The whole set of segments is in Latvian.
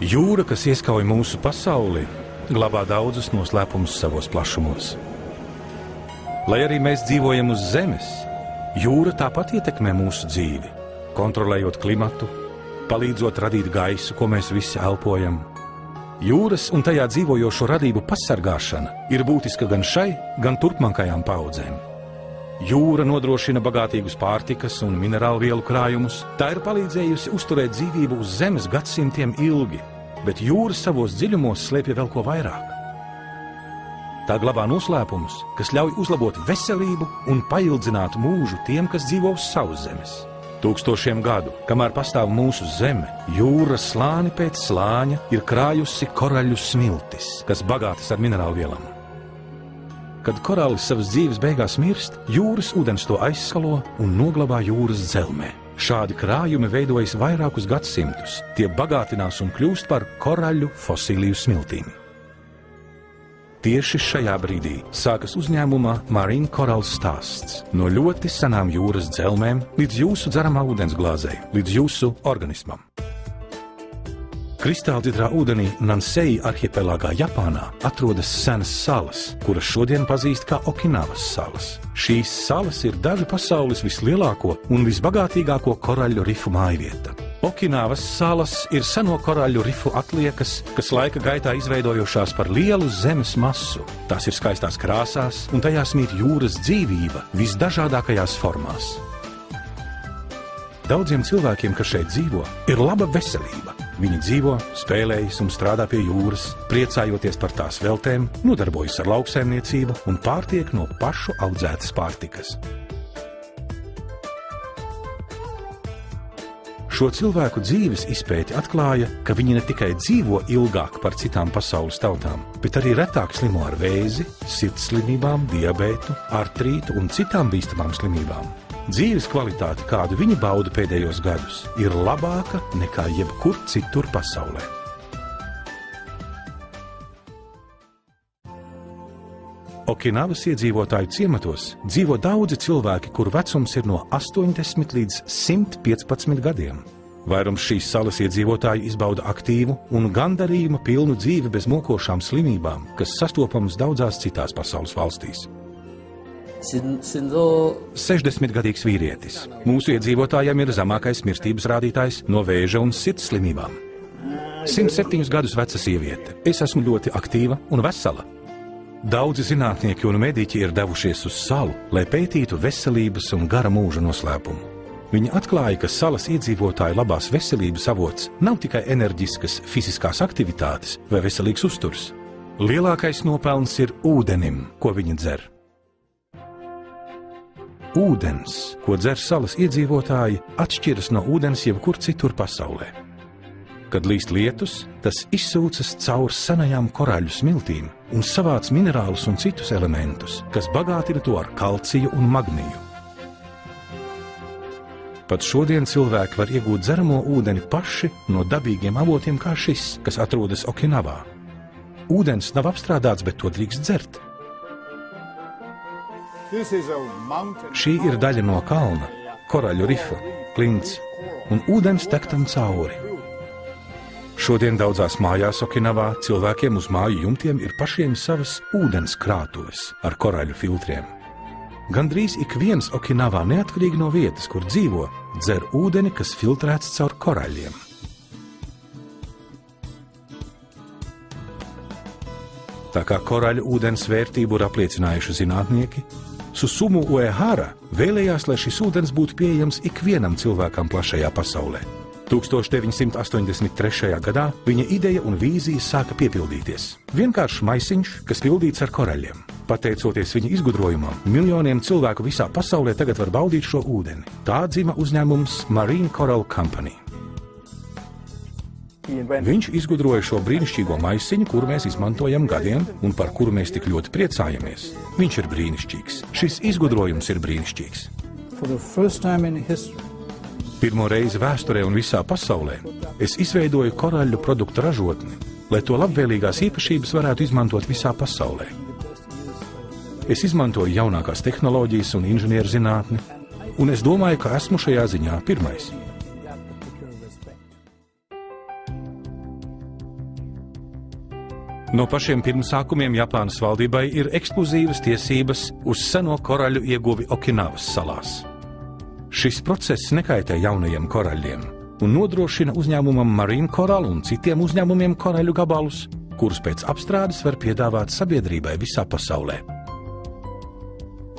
Jūra, kas ieskauj mūsu pasauli, glabā daudzus noslēpumus savos plašumos. Lai arī mēs dzīvojam uz zemes, jūra tāpat ietekmē mūsu dzīvi, kontrolējot klimatu, palīdzot radīt gaisu, ko mēs visi elpojam. Jūras un tajā dzīvojošo radību pasargāšana ir būtiska gan šai, gan turpmākajām paudzēm. Jūra nodrošina bagātīgus pārtikas un minerālu vielu krājumus. Tā ir palīdzējusi uzturēt dzīvību uz zemes gadsimtiem ilgi, bet jūra savos dziļumos slēpj vēl ko vairāk. Tā glabā noslēpumus, kas ļauj uzlabot veselību un paildzināt mūžu tiem, kas dzīvo uz savas zemes. Tūkstošiem gadu, kamēr pastāv mūsu zeme, jūra slāni pēc slāņa ir krājusi koraļu smiltis, kas bagātas ar minerālvielām. Kad korālis savas dzīves beigās mirst, jūras ūdens to aizskalo un noglabā jūras dzelmē. Šādi krājumi veidojas vairākus gadsimtus, tie bagātinās un kļūst par koraļu fosiliju smiltīm. Tieši šajā brīdī sākas uzņēmuma Marine Coral stāsts. No ļoti senām jūras dzelmēm līdz jūsu dzeramā ūdens glāzei, līdz jūsu organismam. Kristāldzidrā ūdenī Nansei arhipelāgā Japānā atrodas senas salas, kuras šodien pazīst kā Okinavas salas. Šīs salas ir dažu pasaules vislielāko un visbagātīgāko koraļu rifu mājvieta. Okinavas salas ir seno koraļu rifu atliekas, kas laika gaitā izveidojušās par lielu zemes masu. Tās ir skaistās krāsās, un tajās mīt jūras dzīvība visdažādākajās formās. Daudziem cilvēkiem, kas šeit dzīvo, ir laba veselība. Viņi dzīvo, spēlējas un strādā pie jūras, priecājoties par tās veltēm, nodarbojas ar lauksaimniecību un pārtiek no pašu audzētas pārtikas. Šo cilvēku dzīves izpēti atklāja, ka viņi ne tikai dzīvo ilgāk par citām pasaules tautām, bet arī retāk slimo ar vēzi, sirdslimībām, diabētu, artrītu un citām bīstamām slimībām. Dzīves kvalitāte, kādu viņi bauda pēdējos gadus, ir labāka nekā jebkur citur pasaulē. Okinavas iedzīvotāju ciematos dzīvo daudzi cilvēki, kuru vecums ir no 80 līdz 115 gadiem. Vairums šīs salas iedzīvotāji izbauda aktīvu un gandarījuma pilnu dzīvi bez mokošām slimībām, kas sastopamas daudzās citās pasaules valstīs. 60-gadīgs vīrietis. Mūsu iedzīvotājiem ir zemākais mirstības rādītājs no vēža un sirds slimībām. 107 gadus veca sieviete. Es esmu ļoti aktīva un vesela. Daudzi zinātnieki un mediķi ir devušies uz salu, lai pētītu veselības un gara mūža noslēpumu. Viņi atklāja, ka salas iedzīvotāju labās veselības avots nav tikai enerģiskas fiziskās aktivitātes vai veselīgs uzturs. Lielākais nopelns ir ūdenim, ko viņi dzer. Ūdens, ko dzer salas iedzīvotāji, atšķiras no ūdens jebkur citur pasaulē. Kad līst lietus, tas izsūcas caur senajām koraļu smiltīm un savāc minerālus un citus elementus, kas bagātina to ar kalciju un magniju. Pat šodien cilvēki var iegūt dzeramo ūdeni paši no dabīgiem avotiem kā šis, kas atrodas Okinavā. Ūdens nav apstrādāts, bet to drīkst dzert. Šī ir daļa no kalna, koraļu rifa, klints, un ūdens tek tam cauri. Šodien daudzās mājās Okinavā cilvēkiem uz māju jumtiem ir pašiem savas ūdens krātuves ar koraļu filtriem. Gandrīz ik viens Okinavā, neatkarīgi no vietas, kur dzīvo, dzer ūdeni, kas filtrēts caur koraļiem. Tā kā koraļu ūdens vērtību ir apliecinājuši zinātnieki, Susumu Uehara vēlējās, lai šis ūdens būtu pieejams ikvienam cilvēkam plašajā pasaulē. 1983. gadā viņa ideja un vīzijas sāka piepildīties. Vienkāršs maisiņš, kas pildīts ar koraļiem. Pateicoties viņa izgudrojumam, miljoniem cilvēku visā pasaulē tagad var baudīt šo ūdeni. Tā dzima uzņēmums Marine Coral Company. Viņš izgudroja šo brīnišķīgo maisiņu, kuru mēs izmantojam gadiem un par kuru mēs tik ļoti priecājamies. Viņš ir brīnišķīgs. Šis izgudrojums ir brīnišķīgs. Pirmo reizi vēsturē un visā pasaulē es izveidoju koraļu produktu ražotni, lai to labvēlīgās īpašības varētu izmantot visā pasaulē. Es izmantoju jaunākās tehnoloģijas un inženieru zinātni, un es domāju, ka esmu šajā ziņā pirmais. No pašiem pirmsākumiem Japānas valdībai ir ekskluzīvas tiesības uz seno koraļu ieguvi Okinavas salās. Šis process nekaitē jaunajiem koraļiem un nodrošina uzņēmumam Marine Coral un citiem uzņēmumiem koraļu gabalus, kurus pēc apstrādes var piedāvāt sabiedrībai visā pasaulē.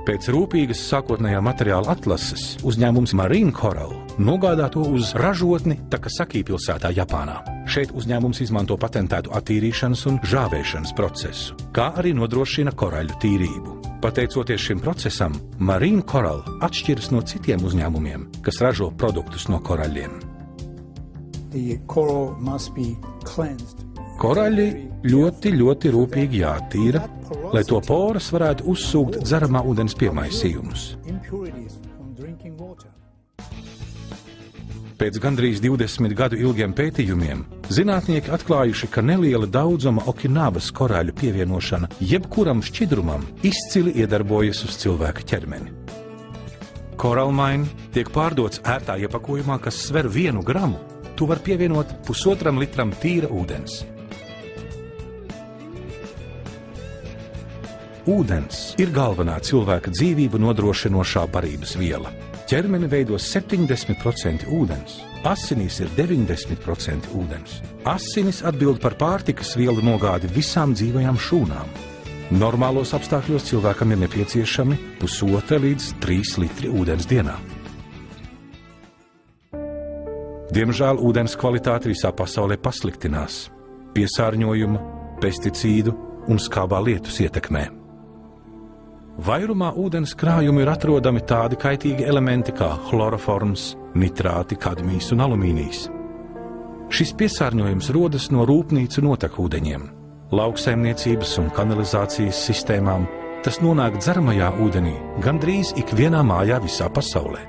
Pēc rūpīgas sākotnējā materiāla atlases uzņēmums Marine Coral nogādā to uz ražotni Takasaki pilsētā Japānā. Šeit uzņēmums izmanto patentētu attīrīšanas un žāvēšanas procesu, kā arī nodrošina koraļu tīrību. Pateicoties šim procesam, Marine Coral atšķiras no citiem uzņēmumiem, kas ražo produktus no koraļiem. Koraļi ļoti rūpīgi jātīra, lai to poras varētu uzsūkt dzeramā ūdens piemaisījumus. Pēc gandrīz 20 gadu ilgiem pētījumiem zinātnieki atklājuši, ka neliela daudzuma Okinavas koraļu pievienošana jebkuram šķidrumam izcili iedarbojas uz cilvēka ķermeni. Koralmain tiek pārdots ērtā iepakojumā, kas sver 1 gramu. Tu var pievienot 1,5 litram tīra ūdens. Ūdens ir galvenā cilvēka dzīvību nodrošinošā barības viela. Ķermeni veido 70% ūdens, asinīs ir 90% ūdens. Asinis atbild par pārtikas vielu nogādi visām dzīvajām šūnām. Normālos apstākļos cilvēkam ir nepieciešami 1,5 līdz 3 litri ūdens dienā. Diemžēl ūdens kvalitāte visā pasaulē pasliktinās piesārņojuma, pesticīdu un skābā lietus ietekmē. Vairumā ūdens krājumi ir atrodami tādi kaitīgi elementi kā chloroforms, nitrāti, kadmijs un alumīnijs. Šis piesārņojums rodas no rūpnīcu notekūdeņiem, lauksaimniecības un kanalizācijas sistēmām. Tas nonāk dzeramajā ūdenī gandrīz ikvienā mājā visā pasaulē.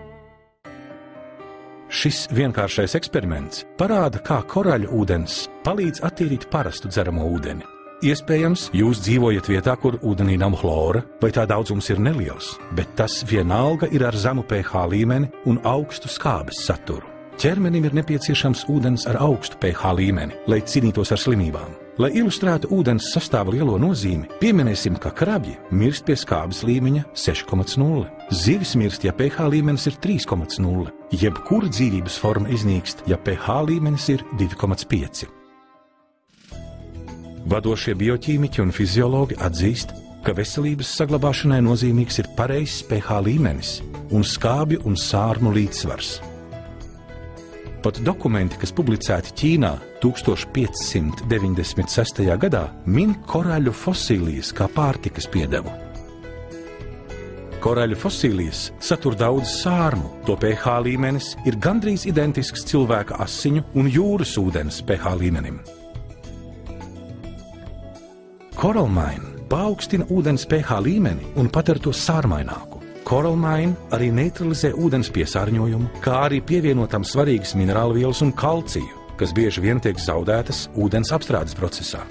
Šis vienkāršais eksperiments parāda, kā koraļu ūdens palīdz attīrīt parastu dzeramo ūdeni. Iespējams, jūs dzīvojat vietā, kur ūdenī nav chlora, vai tā daudzums ir neliels, bet tas vienalga ir ar zemu pH līmeni un augstu skābes saturu. Ķermenim ir nepieciešams ūdens ar augstu pH līmeni, lai cīnītos ar slimībām. Lai ilustrētu ūdens sastāva lielo nozīmi, pieminēsim, ka krabji mirst pie skābes līmeņa 6,0. Zivis mirst, ja pH līmenis ir 3,0. Jebkura dzīvības forma iznīkst, ja pH līmenis ir 2,5. Vadošie bioķīmiķi un fiziologi atzīst, ka veselības saglabāšanai nozīmīgs ir pareizs pH līmenis un skābju un sārmu līdzsvars. Pat dokumenti, kas publicēti Ķīnā 1596. gadā, min koraļu fosīlijas kā pārtikas piedevu. Koraļu fosīlijas satur daudz sārmu, to pH līmenis ir gandrīz identisks cilvēka asiņu un jūras ūdens pH līmenim. Koralmain paaugstina ūdens pH līmeni un padara to sārmaināku. Koralmain arī neutralizē ūdens piesārņojumu, kā arī pievienotam svarīgas minerālvielas un kalciju, kas bieži vien tiek zaudētas ūdens apstrādes procesā.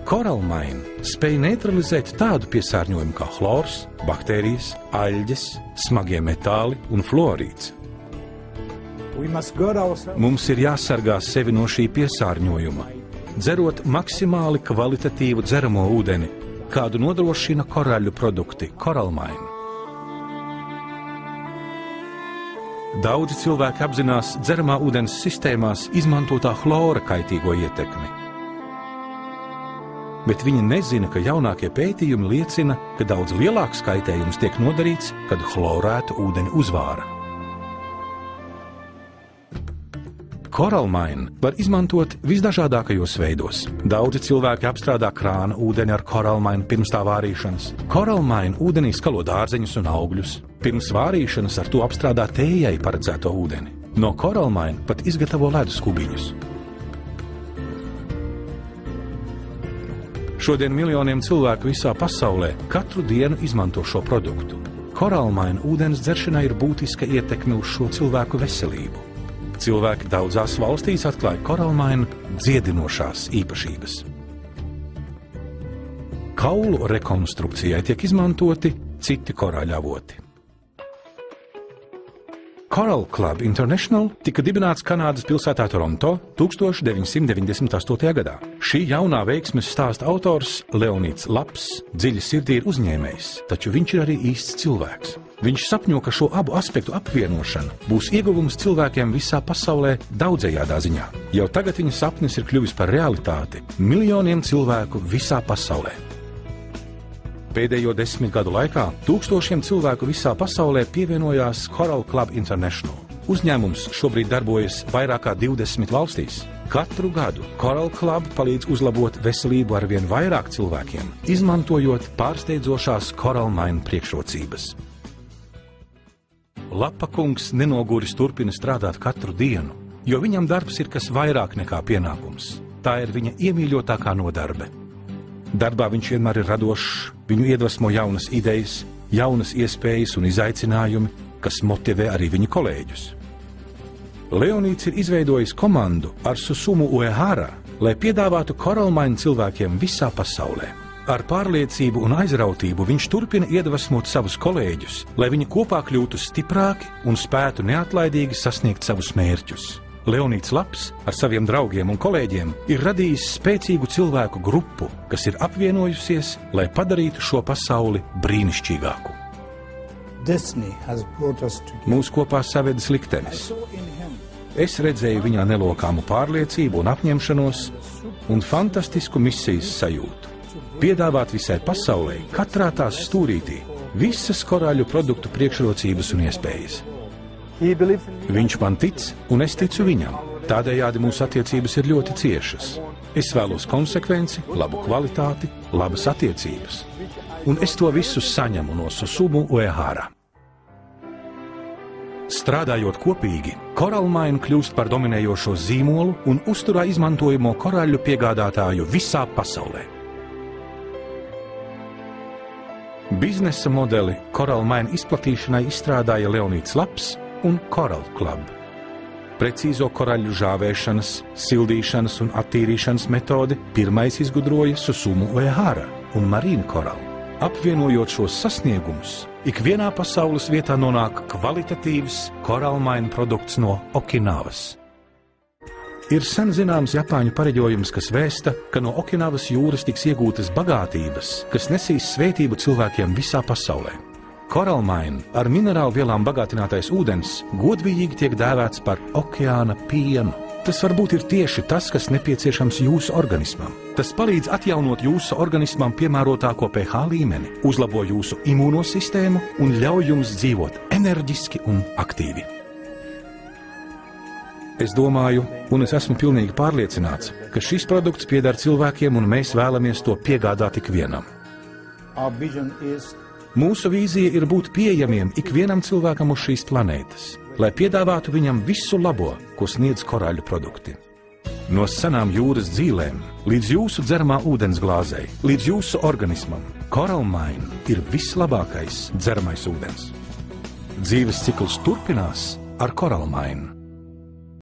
Koralmain spēj neutralizēt tādu piesārņojumu kā chlors, baktērijas, aļģes, smagie metāli un fluorīds. Mums ir jāsargā sevi no šī piesārņojuma, dzerot maksimāli kvalitatīvu dzeramo ūdeni, kādu nodrošina koraļu produkti Koralmain. Daudzi cilvēki apzinās dzeramā ūdens sistēmās izmantotā chlora kaitīgo ietekmi. Bet viņi nezina, ka jaunākie pētījumi liecina, ka daudz lielāks kaitējums tiek nodarīts, kad chlorētu ūdeni uzvāra. Koralmain var izmantot visdažādākajos veidos. Daudzi cilvēki apstrādā krāna ūdeni ar koralmainu pirms tā vārīšanas. Koralmain ūdenī skalo dārzeņus un augļus. Pirms vārīšanas ar to apstrādā tējai paredzēto ūdeni. No koralmaina pat izgatavo ledus kubiņus. Šodien miljoniem cilvēku visā pasaulē katru dienu izmanto šo produktu. Koralmaina ūdens dzeršanai ir būtiska ietekme uz šo cilvēku veselību. Cilvēki daudzās valstīs atklāja koralmaina dziedinošās īpašības. Kaulu rekonstrukcijai tiek izmantoti citi koraļavoti. Coral Club International tika dibināts Kanādas pilsētā Toronto 1998. gadā. Šī jaunā veiksmes stāsta autors Leonīds Laps dziļi sirdī ir uzņēmējs, taču viņš ir arī īsts cilvēks. Viņš sapņo, ka šo abu aspektu apvienošana būs ieguvums cilvēkiem visā pasaulē daudzējādā ziņā. Jau tagad viņa sapnis ir kļuvis par realitāti miljoniem cilvēku visā pasaulē. Pēdējo 10 gadu laikā tūkstošiem cilvēku visā pasaulē pievienojās Coral Club International. Uzņēmums šobrīd darbojas vairāk kā 20 valstīs. Katru gadu Coral Club palīdz uzlabot veselību arvien vairāk cilvēkiem, izmantojot pārsteidzošās Coral Mine priekšrocības. Lapa kungs nenoguris turpina strādāt katru dienu, jo viņam darbs ir kas vairāk nekā pienākums. Tā ir viņa iemīļotākā nodarbe. Darbā viņš vienmēr ir radošs, viņu iedvesmo jaunas idejas, jaunas iespējas un izaicinājumi, kas motivē arī viņa kolēģus. Leonīds ir izveidojis komandu ar Susumu Uehara, lai piedāvātu Coral Mine cilvēkiem visā pasaulē. Ar pārliecību un aizrautību viņš turpina iedvesmot savus kolēģus, lai viņi kopā kļūtu stiprāki un spētu neatlaidīgi sasniegt savus mērķus. Leonīds Laps ar saviem draugiem un kolēģiem ir radījis spēcīgu cilvēku grupu, kas ir apvienojusies, lai padarītu šo pasauli brīnišķīgāku. Mūs kopā savedis liktenis. Es redzēju viņā nelokāmu pārliecību un apņemšanos un fantastisku misijas sajūtu. Piedāvāt visai pasaulē, katrā tās stūrītī, visas korāļu produktu priekšrocības un iespējas. Viņš man tic, un es ticu viņam. Tādējādi mūsu attiecības ir ļoti ciešas. Es vēlos konsekvenci, labu kvalitāti, labas attiecības. Un es to visu saņemu no Susumu Uehara. Strādājot kopīgi, Coral Mine kļūst par dominējošo zīmolu un uzturā izmantojamo korāļu piegādātāju visā pasaulē. Biznesa modeli Coral Mine izplatīšanai izstrādāja Leonīds Laps un Coral Club. Precīzo korāļu žāvēšanas, sildīšanas un attīrīšanas metodi pirmais izgudroja Susumu Uehara un Marine Coral. Apvienojot šos sasniegumus, ikvienā pasaules vietā nonāk kvalitatīvs Coral Mine produkts no Okinavas. Ir sen zināms Japāņu pareģojums, kas vēsta, ka no Okinavas jūras tiks iegūtas bagātības, kas nesīs svētību cilvēkiem visā pasaulē. Coral Mine ar minerālu vielām bagātinātais ūdens godvijīgi tiek dēvēts par okeāna pienu. Tas varbūt ir tieši tas, kas nepieciešams jūsu organismam. Tas palīdz atjaunot jūsu organismam piemērotāko pH līmeni, uzlabo jūsu imūnosistēmu un ļauj jums dzīvot enerģiski un aktīvi. Es domāju, un es esmu pilnīgi pārliecināts, ka šis produkts pieder cilvēkiem un mēs vēlamies to piegādāt ikvienam. Mūsu vīzija ir būt pieejamiem ikvienam cilvēkam uz šīs planētas, lai piedāvātu viņam visu labo, ko sniedz korāļu produkti. No senām jūras dzīlēm līdz jūsu dzeramā ūdens glāzei, līdz jūsu organismam, Coral Mine ir vislabākais dzeramais ūdens. Dzīves cikls turpinās ar Coral Mine.